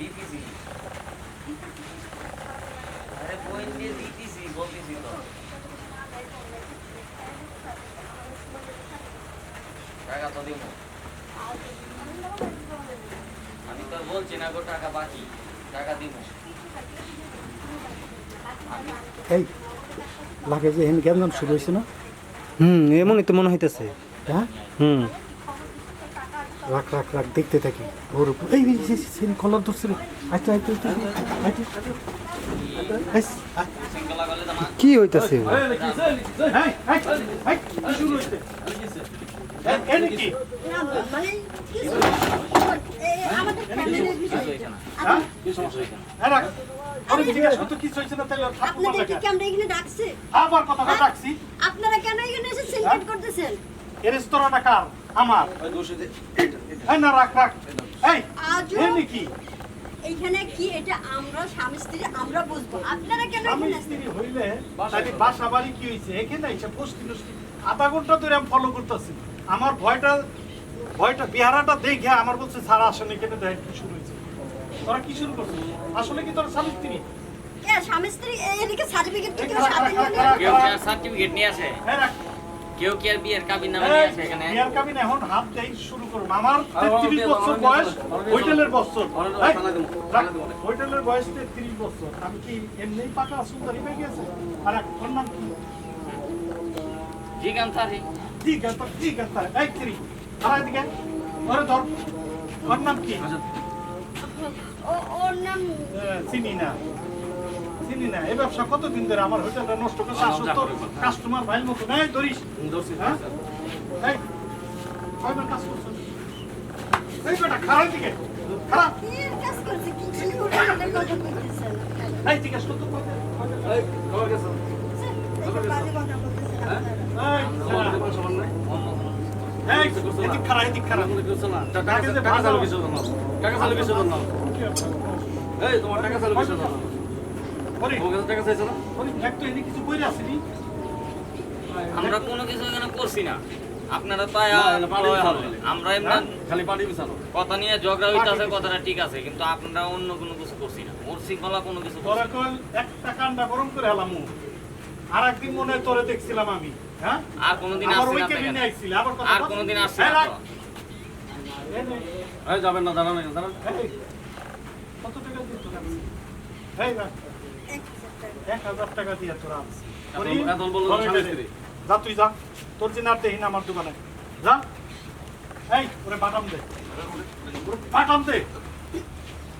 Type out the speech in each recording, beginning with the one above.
দিতেছি আরে পয়েন্ট দিয়ে দিতেছি বলতেছি তো টাকা তো দিব আমি তো বলছি না গো টাকা বাকি টাকা দিব এই লাগে যে এখানে গ্যাঞ্জাম শুরু হয়েছে না? এমনই তো মনে হইতেছে। হ্যাঁ, হুম রাখ রাখ রাখ দেখতে থাকি ওর উপর। এই সেন কলার ধরছে রে। আচ্ছা আচ্ছা আচ্ছা সিঙ্গলা গলে দামা কি হইতেছে? মানে আমাদের ফ্যামিলির বিষয় কি সমস্যা হইছে না আপনাদের কি আমরা এখানে ডাকছি? আবার কথাটা ডাকছি। আপনারা কেন এখানে এসে সিনকেট করতেছেন? এ রেস্তোরাঁটা কার? আমার। ওই দোষে এই না রাখ রাখ। এই আজও এ নাকি এইখানে কি এটা আমরা স্বামী স্ত্রী আমরা বুঝবো। আপনারা কেন আমি এখানে স্ত্রী হইলে তাহলে বাসা বাড়ি কি হয়েছে এখানে এসে বসতি নষ্টি আধা ঘন্টা ধরে আমি ফলো করতেছি। আমার ভয়টা বিহারাটা দেখে আমার বলছে স্যার আসেন এখানে দেখ কি শুরু হয়েছে। তোরা কি শুরু করছিস? আসলে কি তোর স্বামী স্ত্রী? এ স্বামী স্ত্রী এদিকে সার্টিফিকেট থেকে সাথে নিয়ে কেউ কি আর সার্টিফিকেট নিয়ে আসে হ্যাঁ রাখ। কেউ কি আর বিয়ের কাবিন নামে নিয়ে আসে এখানে বিয়ার কাবিন এখন হাত দেই শুরু করুন। আমার 33 বছর বয়স, হোটেলের বছর। হোটেলের বয়স 33 বছর। আমি কি এমনিই পাকা সুন্দরী পেয়ে গেছে? আর এখন নাম কি? জিগান থারি ঠিক আছে এই তিরি আর এদিকে ওরে ধর। ওর নাম কি? ওর নাম চিনি না এই ব্যবসা কতদিন ধরে আমার হোটেলটা নষ্ট করে কাস্টমার ভাইয়ের মতো নাই ধরিস। হ্যাঁ এই কয়বার কাজ করছ? এই বেটা খারাপ দিকে খারাপ। কি কাজ করছে কি কি হোটেলের কথা বলতেছেন? এই ঠিক আছে তো এই বাজে কথা বলতেছেন আপনারা। এদিক খারাপ কিছু বই আসেনি। আমরা কোনো কিছু এখানে করছি না আপনারা তো আমরা এমনি খালি পানি বিছানো কথা নিয়ে ঝগড়া হইতাছে কথাটা ঠিক আছে কিন্তু আপনারা অন্য কোনো কিছু করছি না ওর শৃঙ্খলা কোনো কিছু করছি তোরা না। কল একটা কান্ডা গরম করে হলাম আর একদিন মনে হয় তোরে দেখছিলাম আমি। হ্যাঁ আর কোনোদিন আবার আসছি ওই না কেবিনে এখানে। আইছিল আবার কথা আর বল। কোনোদিন আসছি এই না রাখ। তো। এই নে। এই যাবেন না দাঁড়ান দাঁড়ান এই, কত টাকা দিয়ে তোরা আনছিস? এই রাখ। 1000 টাকা দিয়ে তোরা আনছিস। এত বললো স্বামী স্ত্রী। যা তুই যা তোর যে না দেহি না আমার দোকানে যা। এই ওরে বাটাম দে ওরে বাটাম দে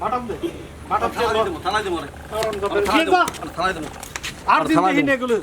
বাটাম দে থালাই দেবো রে কারণ থালাই দেবো আর দিন থালাই দেহি দেবো। না এগুলো